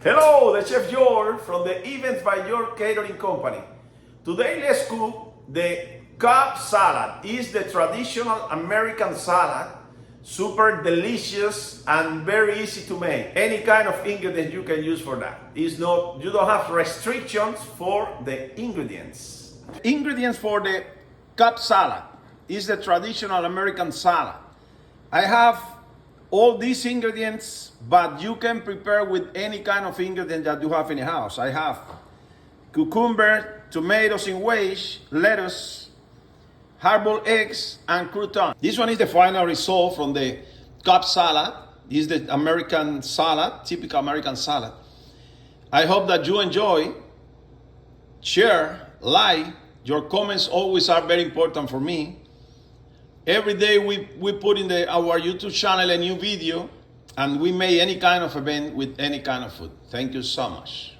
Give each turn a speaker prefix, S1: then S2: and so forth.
S1: Hello, the Chef George from the Events by Your Catering Company. Today let's cook the Cobb salad. It's the traditional American salad, super delicious and very easy to make. Any kind of ingredient you can use for that. You don't have restrictions for the ingredients. Ingredients for the Cobb salad is the traditional American salad. I have all these ingredients, but you can prepare with any kind of ingredient that you have in the house. I have cucumber, tomatoes in waves, lettuce, hard-boiled eggs, and croutons. This one is the final result from the Cobb salad. This is the American salad, typical American salad. I hope that you enjoy, share, like. Your comments always are very important for me. Every day we put in our YouTube channel a new video, and we make any kind of event with any kind of food. Thank you so much.